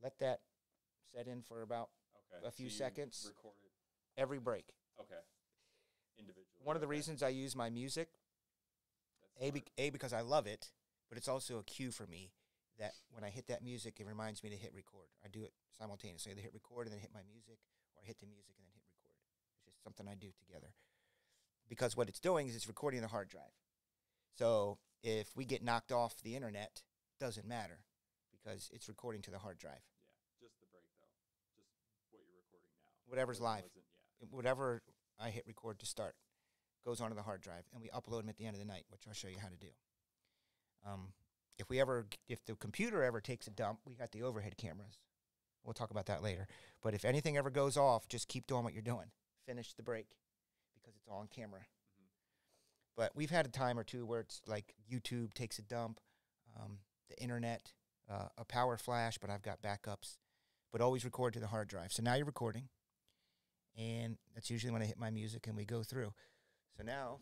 Let that set in for about Okay. a few So you seconds record it. every break. Okay. Individually. One of the Okay. reasons I use my music, That's smart. because I love it, but it's also a cue for me that when I hit that music, it reminds me to hit record. I do it simultaneously. I either hit record and then hit my music, or I hit the music and then hit record. It's just something I do together. Because what it's doing is it's recording the hard drive. So if we get knocked off the internet, doesn't matter because it's recording to the hard drive. Yeah. Just the break though. Just what you're recording now. Whatever's live, Yeah. whatever I hit record to start goes onto the hard drive, and we upload them at the end of the night, which I'll show you how to do. If the computer ever takes a dump, we got the overhead cameras. We'll talk about that later. But if anything ever goes off, just keep doing what you're doing. Finish the break because it's all on camera. Mm-hmm. But we've had a time or two where it's like YouTube takes a dump, the internet, a power flash, but I've got backups. But always record to the hard drive. So now you're recording, and that's usually when I hit my music and we go through. So now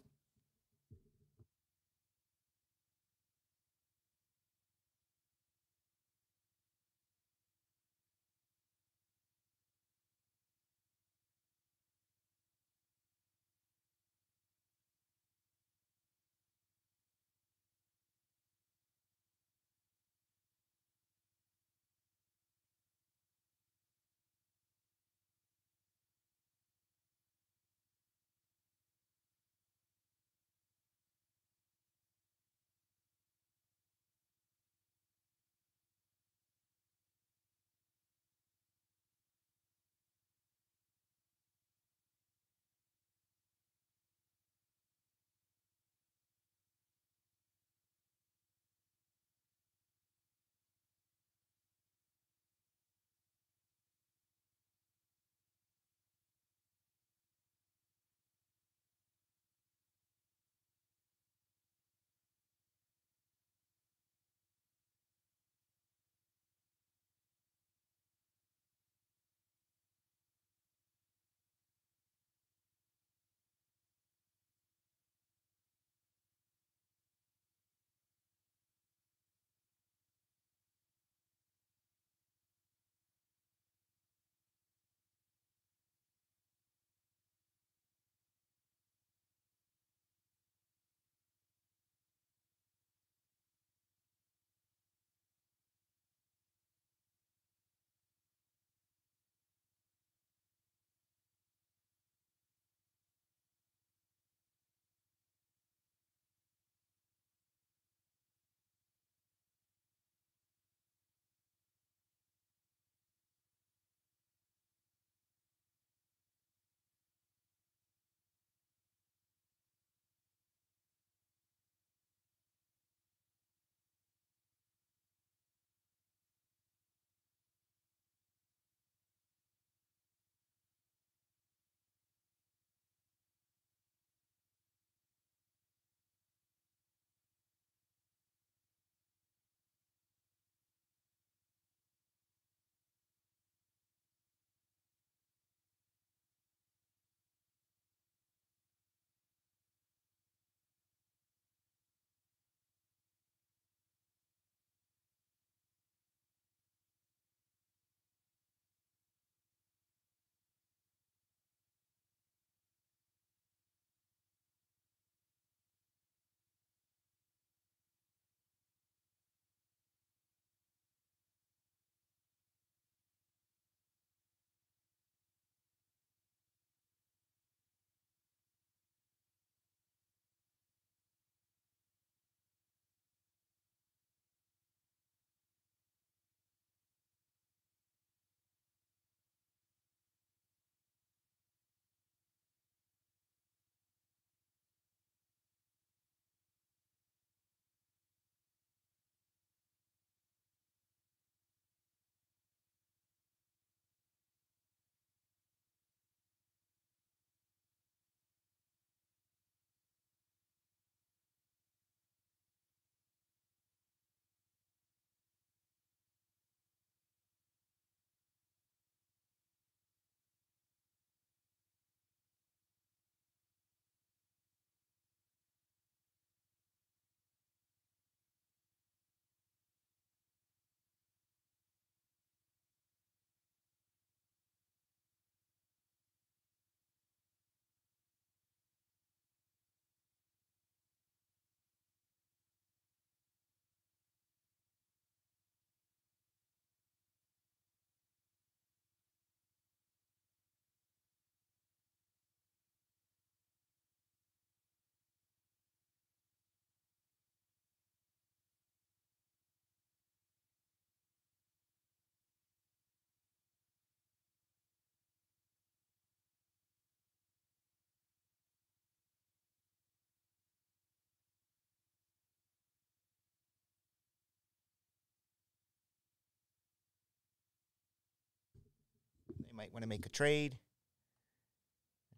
might want to make a trade.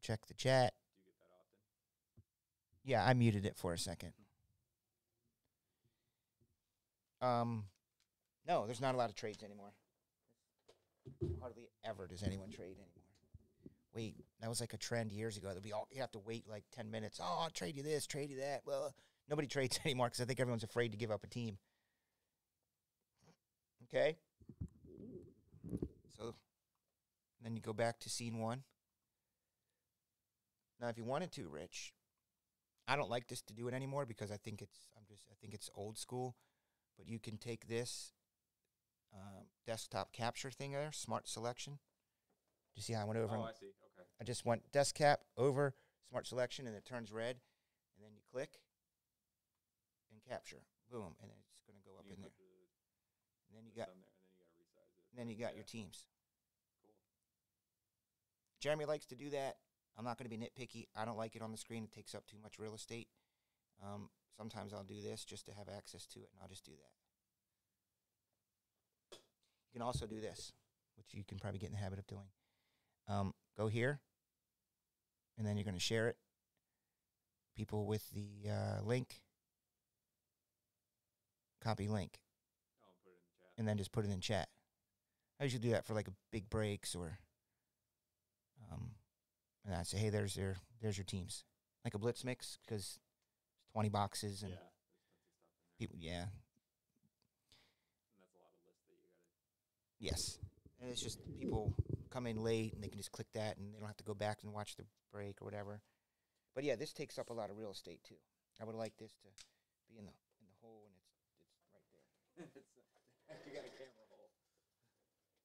Check the chat. Do you get that often? Yeah, I muted it for a second. No, there's not a lot of trades anymore. Hardly ever does anyone trade anymore. Wait, that was like a trend years ago. You have to wait like 10 minutes. Oh, I'll trade you this, trade you that. Well, nobody trades anymore because I think everyone's afraid to give up a team. Okay? So then you go back to scene 1. Now, if you wanted to, Rich, I don't like this to do it anymore because I think it's old school. But you can take this desktop capture thing there, smart selection. Do you see how I went over? Oh, I see. Okay. I just went desktop over smart selection, and it turns red, and then you click and capture. Boom, and then it's going to go up in there. And then you got, and then you got your teams. Cool. Jeremy likes to do that. I'm not going to be nitpicky. I don't like it on the screen. It takes up too much real estate. Sometimes I'll do this just to have access to it, and I'll just do that. You can also do this, which you can probably get in the habit of doing. Go here, and then you're going to share it. People with the link, copy link, Put it in the chat. and then just put it in chat. I usually do that for like a big breaks or, and I say, hey, there's your teams, like a blitz mix because 20 boxes and Yeah, there's tons of stuff in there. people, yeah, And that's a lot of lists that you gotta. yes, and it's just people come in late and they can just click that and they don't have to go back and watch the break or whatever. But yeah, this takes up a lot of real estate too. I would like this to be in the hole and it's right there. You got a camera hole.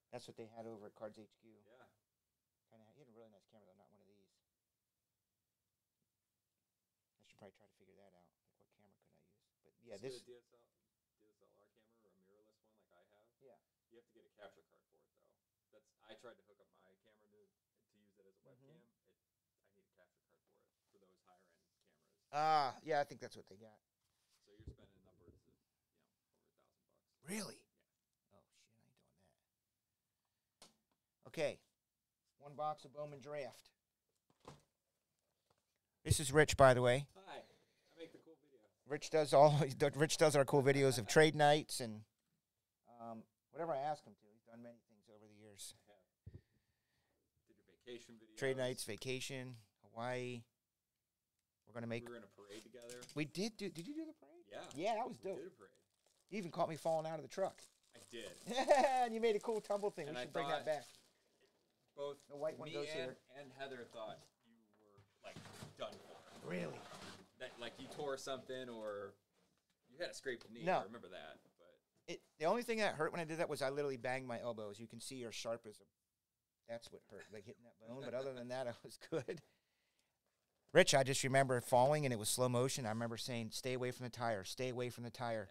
That's what they had over at Cards HQ. Yeah. He had a really nice camera though, not one of these. I should probably try to figure that out. Like what camera could I use? But yeah, Just this. get a DSLR camera or a mirrorless one like I have. Yeah. You have to get a capture card for it though. I tried to hook up my camera to use it as a webcam. I need a capture card for those higher end cameras. Yeah, I think that's what they got. So you're spending upwards of over $1,000. Really? Yeah. Oh shit, I ain't doing that. Okay, 1 box of Bowman Draft. This is Rich, by the way. Hi, I make the cool video. Rich does our cool videos of trade nights and whatever I ask him to. He's done many things over the years. Did your vacation videos. Trade nights, vacation, Hawaii. We're gonna make. We were in a parade together. We did do. Did you do the parade? Yeah. Yeah, that was We dope. did a parade. You even caught me falling out of the truck. I did. And you made a cool tumble thing. And We I should bring that thought- back. Both The white one me goes and, here. and Heather thought you were like done for. Really? That like you tore something or you had a scraped knee. No. I remember that. But The only thing that hurt when I did that was I literally banged my elbow. As you can see, are sharp as a. That's what hurt, like hitting that bone. But other than that, I was good. Rich, I just remember falling and it was slow motion. I remember saying, "Stay away from the tire. Stay away from the tire."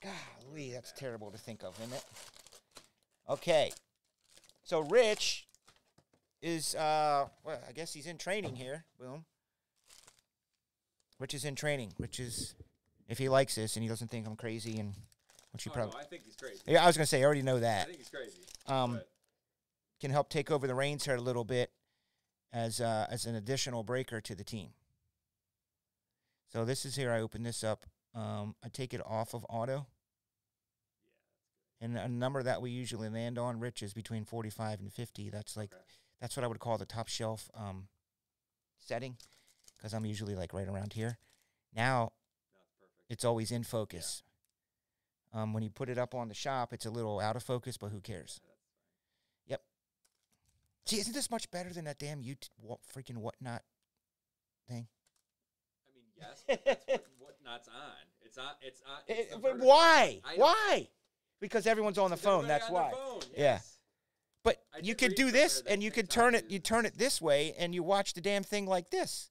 Golly, that's terrible to think of, isn't it? Okay, so Rich is well, I guess he's in training here. Boom. Rich is in training. Rich is, if he likes this and he doesn't think I'm crazy, and which you probably. no, I think he's crazy. Yeah, I was gonna say I already know I that. think he's crazy. But can help take over the reins here a little bit as an additional breaker to the team. So this is here. I open this up. I take it off of auto. And a number that we usually land on, Rich, is between 45 and 50. That's like that's what I would call the top shelf setting, because I'm usually like right around here. Now it's always in focus. When you put it up on the shop, it's a little out of focus, but who cares? Yep. See, isn't this much better than that damn freaking whatnot thing? I mean, yes, but that's whatnot's on. It's on. It's on. It's the But vertical. why? I know. Why? Because everyone's on the phone. Everybody That's on their why. phone, Yeah. yes. But I you did could read do somewhere this, that and you could TikTok turn it. is- You turn it this way, and you watch the damn thing like this.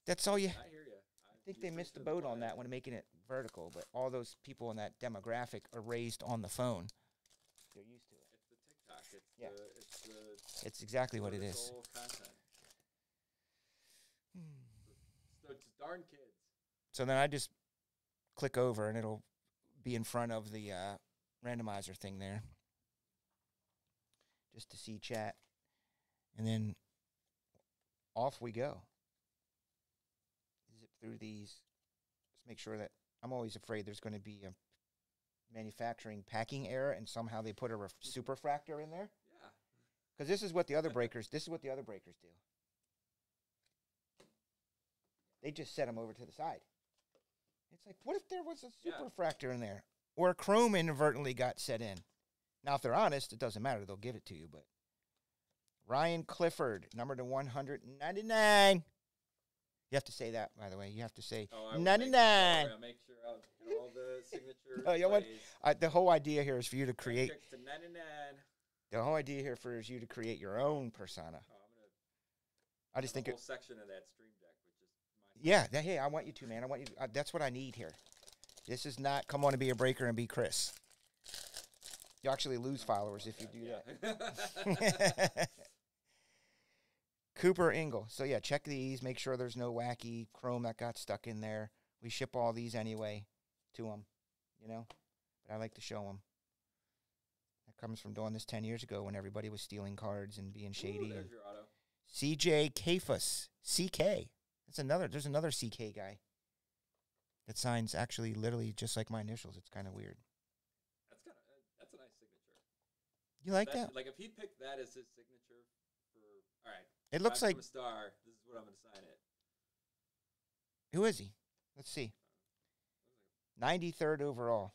That's all you. I hear you. I think they missed the boat on that one, making it vertical. But all those people in that demographic are raised on the phone. They're used to it. It's the TikTok. It's Yeah. It's the It's exactly what it is. vertical content. So it's darn kids. So then I just click over, and it'll be in front of the randomizer thing there. just to see chat. And then off we go. Zip through these. Just make sure that I'm always afraid there's going to be a manufacturing packing error and somehow they put a superfractor in there. Yeah. Because this is what the other breakers do. They just set them over to the side. It's like, what if there was a superfractor in there? Or a chrome inadvertently got set in? Now, if they're honest, it doesn't matter. They'll give it to you. But Ryan Clifford, number to 199. You have to say that, by the way. You have to say 99. Make sure I'll get all the signatures. No, you know what? The whole idea here is for you to create. To 99. The whole idea here is you to create your own persona. I just think a whole section of that stream deck, which is my. Yeah. Hey, I want you to, man. I want you. That's what I need here. This is not come on and be a breaker and be Chris. You actually lose followers if you do that. Cooper Ingle. So, yeah, check these. Make sure there's no wacky chrome that got stuck in there. We ship all these anyway to them, you know. But I like to show them. That comes from doing this 10 years ago when everybody was stealing cards and being shady. Ooh, there's your auto. CJ Kafus. CK. There's another CK guy that signs actually literally just like my initials. It's kind of weird. That's a nice signature. You like that? Like if he picked that as his signature for, all right. It looks like a star. This is what I'm going to sign it. Who is he? Let's see. 93rd overall.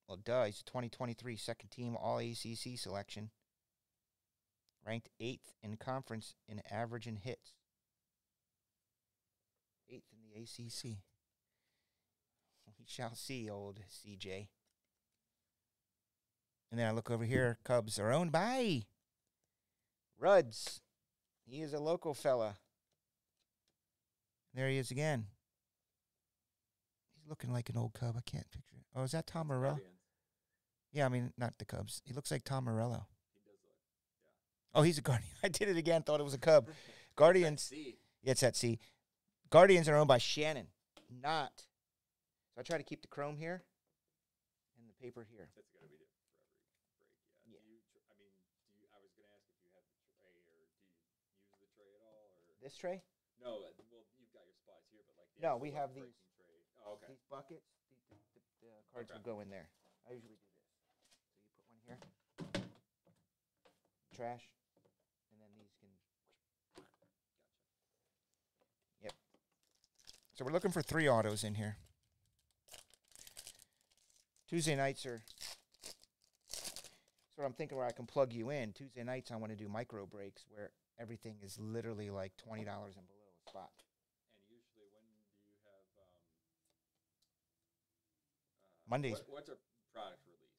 Well, duh. He's a 2023 second team All ACC selection. Ranked 8th in conference in average and hits. 8th in the ACC. We shall see, old CJ. And then I look over here. Cubs are owned by Ruds. He is a local fella. There he is again. He's looking like an old Cub. I can't picture it. Oh, is that Tom Morello? Yeah, I mean, not the Cubs. He looks like Tom Morello. He does look, Oh, he's a Guardian. I did it again. Thought it was a Cub. Guardians. Yeah, it's at C. Guardians are owned by Shannon. Not. So I try to keep the chrome here and the paper here. That's got to be different for every break. Yeah. I was going to ask if you have the tray, or do you use the tray at all? Or This tray? No. Well, you've got your supplies here, but like no, we have these. Tray. Oh, okay. These buckets. The cards will go in there. I usually do this. So you put one here. Trash. And then these can. Gotcha. Yep. So we're looking for 3 autos in here. Tuesday nights are. So I'm thinking where I can plug you in. Tuesday nights I want to do micro breaks where everything is literally like $20 and below a spot. And usually when do you have Mondays. What's our product release?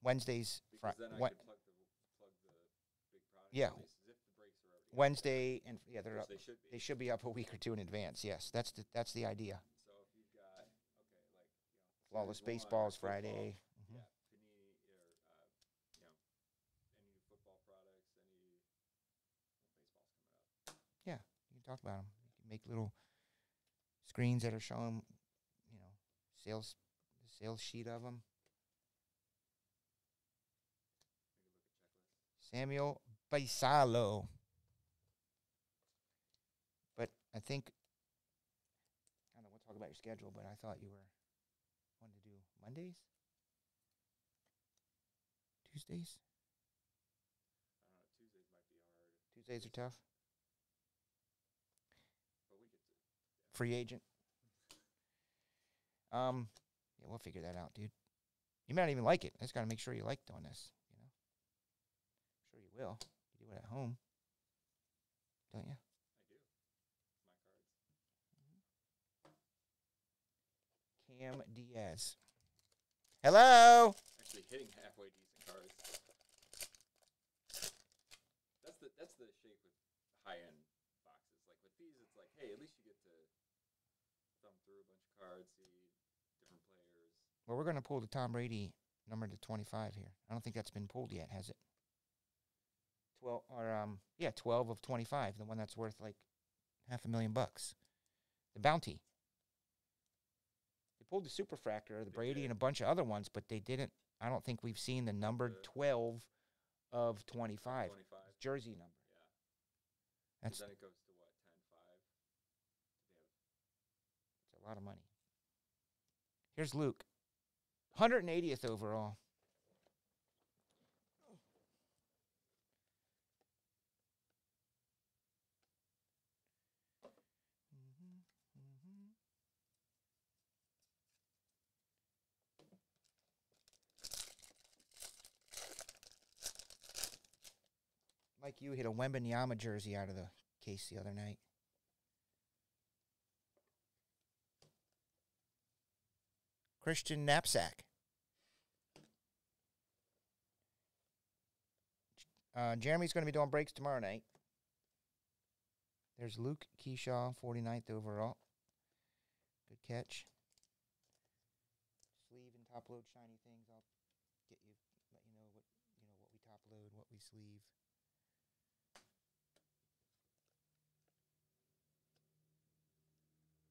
Wednesdays. Because then I can plug the big product Yeah. releases if the breaks are already Wednesday and they're up. They should be up a week or 2 in advance. Yes, that's the idea. So if you've got Flawless Baseballs Friday. Yeah, Panini or any football products, any baseball's coming up. Yeah, you can talk about them. You can make little screens that are showing, the sales sheet of them. Samuel Baisalo. But I think, I don't know, we'll talk about your schedule, but I thought you were wanting to do Mondays? Tuesdays? I don't know, Tuesdays might be hard. Tuesdays are tough? But we get to. Free agent? Yeah, we'll figure that out, dude. You might not even like it. I just got to make sure you like doing this, I'm sure you will. You do it at home, don't you? I do. It's my cards. Cam Diaz. Hello. Actually hitting halfway decent cards. That's the shape with high-end boxes. Like with these, it's like, hey, at least you get to thumb through a bunch of cards, see different players. Well, we're going to pull the Tom Brady number to 25 here. I don't think that's been pulled yet, has it? 12 of 25, the one that's worth like $500,000. The bounty. They pulled the Superfractor, the Brady, and a bunch of other ones, but they didn't. I don't think we've seen the numbered 12 of 25. 25. Jersey number. Yeah. That's Then it goes to what, 10-5? a lot of money. Here's Luke. 180th overall. Mike, you hit a Wembanyama jersey out of the case the other night. Christian Knapsack. Jeremy's going to be doing breaks tomorrow night. There's Luke Keyshaw, 49th overall. Good catch. Sleeve and top load shiny things. I'll let you know what we top load, what we sleeve.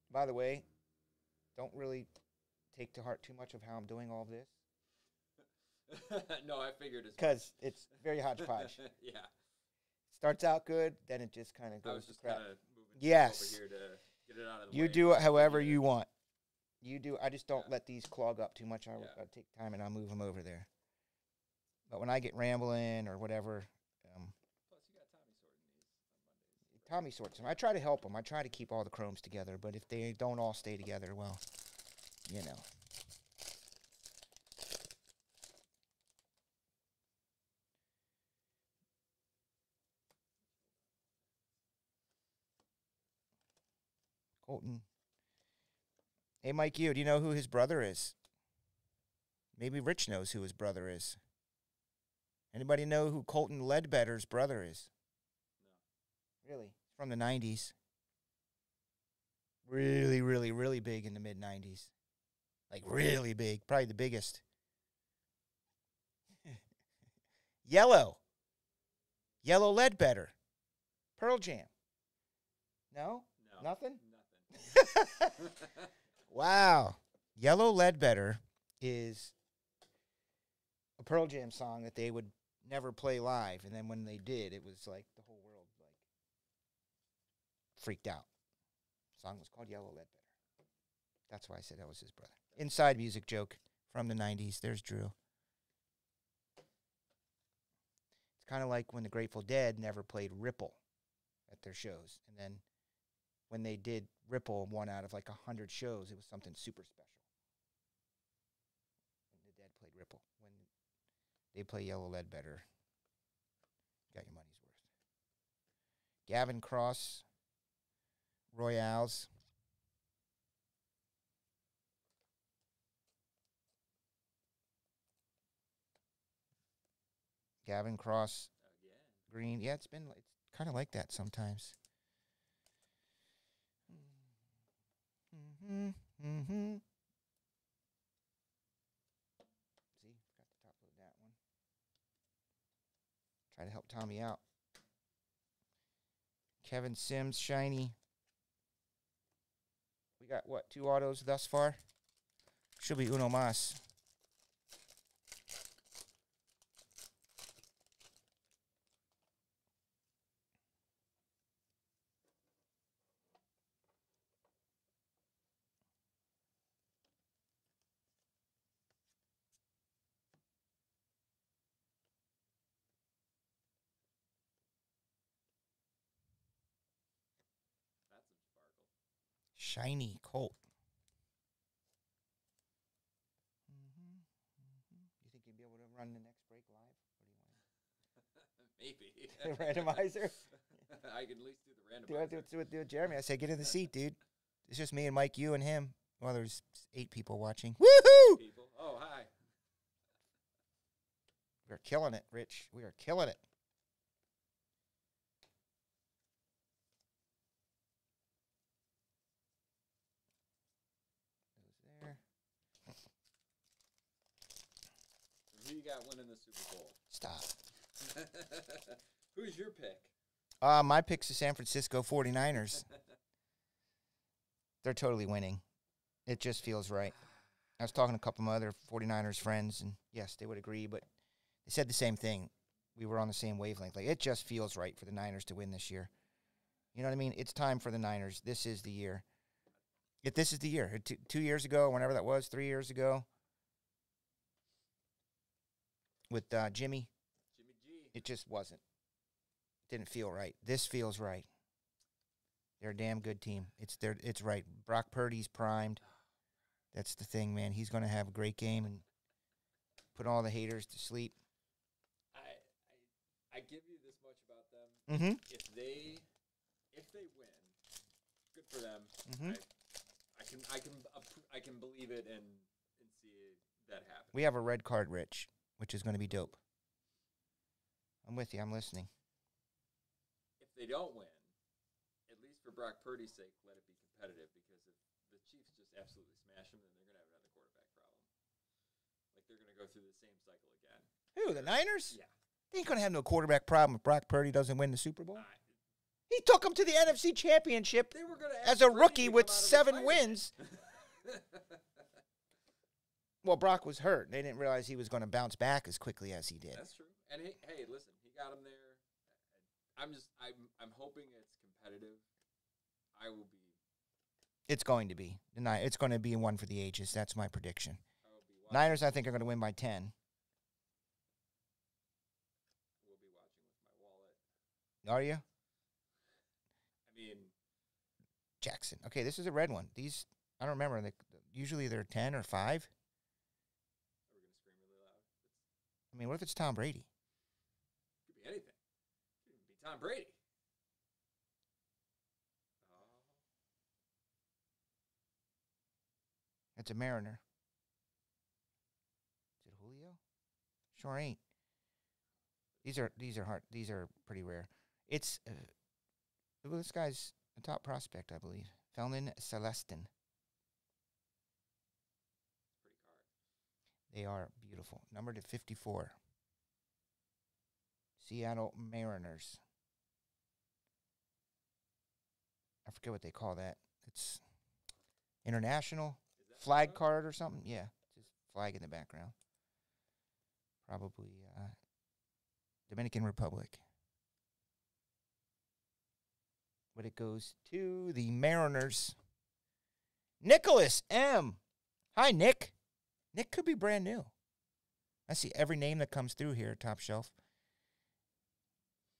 By the way, don't really take to heart too much of how I'm doing all of this. No, I figured it's because it's very hodgepodge. Yeah. Starts out good, then it just kind of I goes was to just crap. kind of moving Yes. over here to get it out of the way. You do it however Yeah. you want. You do. I just don't Yeah. let these clog up too much. I Yeah. take time and I'll move them over there. But when I get rambling or whatever, Plus, you got Tommy sorting these on Mondays. Tommy sorts them. I try to help them. I try to keep all the chromes together. But if they don't all stay together, well, you know. Colton. Hey, Mike, do you know who his brother is? Maybe Rich knows who his brother is. Anybody know who Colton Ledbetter's brother is? No. Really? From the 90s. Really, really, really big in the mid-90s. Like, really big. Probably the biggest. Yellow. Yellow Ledbetter. Pearl Jam. No? No. Nothing? Nothing. Wow. Yellow Ledbetter is a Pearl Jam song that they would never play live. And then when they did, it was like the whole world freaked out. The song was called Yellow Ledbetter. That's why I said that was his brother. Inside music joke from the 90s. There's Drew. It's kind of like when the Grateful Dead never played Ripple at their shows. And then when they did Ripple, one out of 100 shows, it was something super special. When the Dead played Ripple. When they play Yellow Ledbetter, got your money's worth. Gavin Cross, Royales. Gavin Cross, Again. green. Yeah, it's kind of like that sometimes. Mm-hmm. See, got to top load that one. Try to help Tommy out. Kevin Sims, shiny. We got, 2 autos thus far? Should be uno más. That's some sparkle. Shiny Colt. You think you'd be able to run the next break live? Maybe. What do you want? Randomizer? I can at least do the randomizer. Do it with Jeremy. I say, get in the seat, dude. It's just me and Mike, you and him. Well, there's 8 people watching. Woohoo! People. Oh, hi. We're killing it, Rich. We are killing it. Those there. Who you got winning the Super Bowl? Stop. Who's your pick? My pick's the San Francisco 49ers. They're totally winning. It just feels right. I was talking to a couple of my other 49ers friends, and yes, they would agree, but they said the same thing. we were on the same wavelength. Like, it just feels right for the Niners to win this year. You know what I mean? It's time for the Niners. This is the year. If this is the year, 2 years ago, whenever that was, 3 years ago, with Jimmy G. it just wasn't. Didn't feel right. This feels right. They're a damn good team. It's right. Brock Purdy's primed. That's the thing, man. He's going to have a great game and put all the haters to sleep. I give you this much about them. Mm-hmm. If they win, good for them. Mm-hmm. I can believe it and see that happen. We have a red card, Rich, which is going to be dope. I'm with you. I'm listening. If they don't win, at least for Brock Purdy's sake, let it be competitive, because if the Chiefs just absolutely smash them, then they're going to have another quarterback problem. Like, they're going to go through the same cycle again. Who, the Niners? Yeah. They ain't going to have no quarterback problem if Brock Purdy doesn't win the Super Bowl. He took them to the NFC Championship They were gonna as a rookie with 7 wins. Well, Brock was hurt. They didn't realize he was going to bounce back as quickly as he did. That's true. And hey, listen, he got him there. I'm hoping it's competitive. I will be. It's going to be. It's going to be one for the ages. That's my prediction. I will be watching. Niners, I think, are going to win by 10. We'll be watching with my wallet. Are you? I mean, Jackson. Okay, this is a red one. These, I don't remember. Usually they're 10 or 5. are we going to scream really loud? I mean, what if it's Tom Brady? Could be anything. Could even be Tom Brady. It's a Mariner. Is it Julio? Sure ain't. These are hard. These are pretty rare. It's this guy's a top prospect, I believe. Felnin Celestin. Pretty card. They are beautiful. Number to 54. Seattle Mariners. I forget what they call that. It's international flag card or something. Yeah, just flag in the background. Probably Dominican Republic. But it goes to the Mariners. Nicholas M. Hi, Nick. Nick could be brand new. I see every name that comes through here at Top Shelf.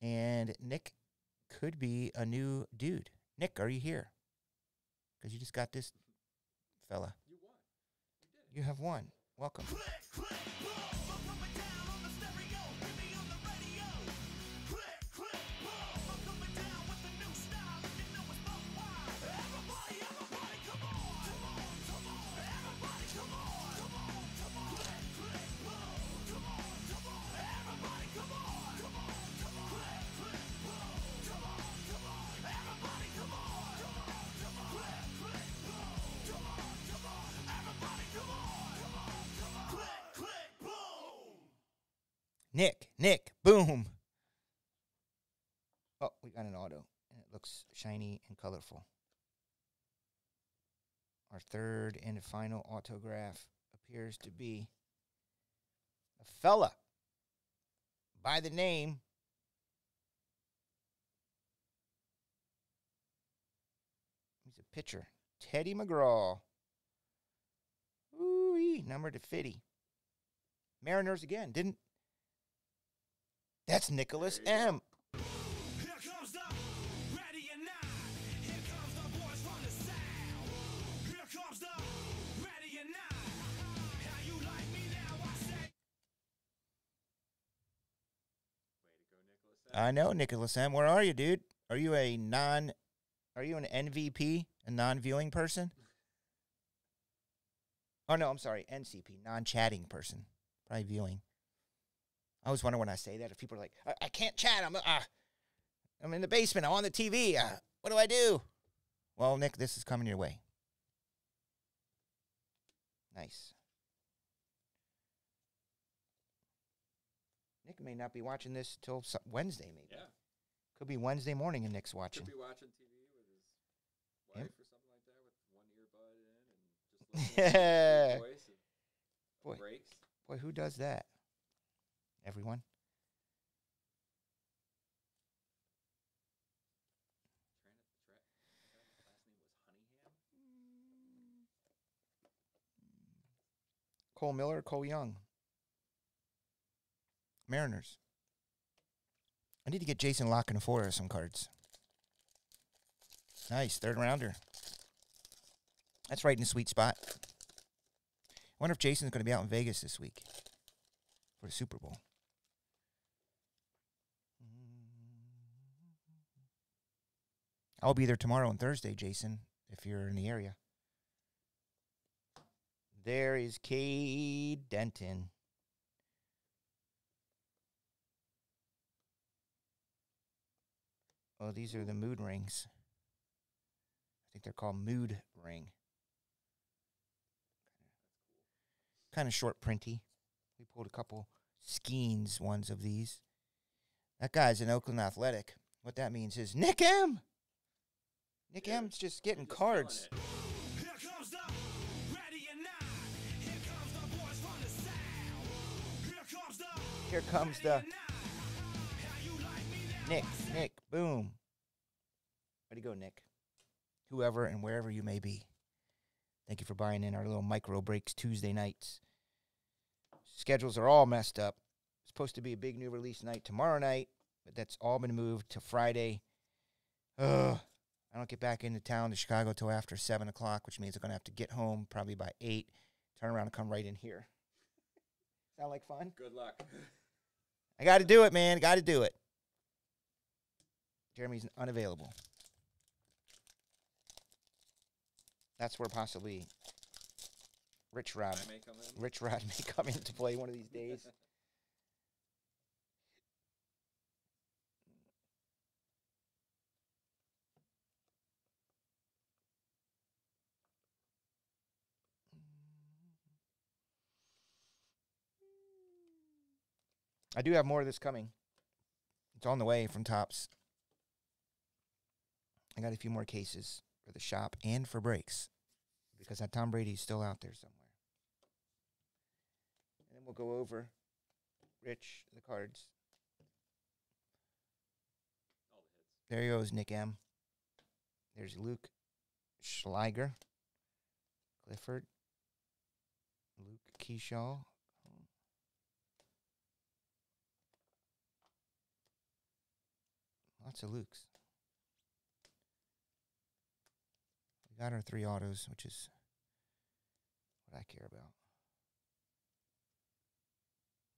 And Nick could be a new dude. Nick, are you here? Because you just got this fella. You won. You did. You have won. Welcome. Nick, boom. Oh, we got an auto, and it looks shiny and colorful. Our third and final autograph appears to be a fella by the name he's a pitcher, Teddy McGraw. Ooh-wee, number to 50. Mariners again, didn't. That's Nicholas M. Here comes the ready and not. Here comes the boys from the south. Here comes the ready and not. How you like me now? I say. Way to go, Nicholas M. I know, Nicholas M. Where are you, dude? Are you an NVP, a non-viewing person? Oh, no, I'm sorry, NCP, non-chatting person. Probably viewing. I always wonder when I say that if people are like, I can't chat. I'm in the basement. I'm on the TV. What do I do? Well, Nick, this is coming your way. Nice. Nick may not be watching this till Wednesday, maybe. Yeah. Could be Wednesday morning and Nick's watching. Could be watching TV with his wife or something like that with one earbud in and just listening Yeah. to his voice and Boy. breaks. Boy, who does that? Everyone. Cole Miller, Cole Young. Mariners. I need to get Jason Lockenfora some cards. Nice, third rounder. That's right in the sweet spot. I wonder if Jason's going to be out in Vegas this week for the Super Bowl. I'll be there tomorrow and Thursday, Jason, if you're in the area. There is Cade Denton. Oh, these are the mood rings. I think they're called mood ring. Kind of short printy. We pulled a couple Skeens ones of these. That guy's an Oakland Athletic. What that means is Nick M. Nick M's just getting cards. Here comes the ready or not. Here comes the boys from the south. Here comes the Here comes the ready or not. How you like me now? Nick, boom. Way to go, Nick. Whoever and wherever you may be. Thank you for buying in our little micro breaks Tuesday nights. Schedules are all messed up. It's supposed to be a big new release night tomorrow night, but that's all been moved to Friday. Ugh. I don't get back into town to Chicago till after 7 o'clock, which means I'm going to have to get home probably by 8, turn around and come right in here. Sound like fun? Good luck. I got to do it, man. Got to do it. Jeremy's unavailable. That's where possibly Rich Rod I may come in. may come into play one of these days. I do have more of this coming. It's on the way from Topps. I got a few more cases for the shop and for breaks because that Tom Brady's still out there somewhere. And then we'll go over, Rich, the cards. All the hits. There goes Nick M. There's Luke Schleiger, Clifford, Luke Keyshaw. Lots of Lukes. We got our 3 autos, which is what I care about.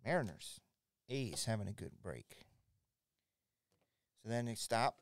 Mariners. A's having a good break. So then they stop.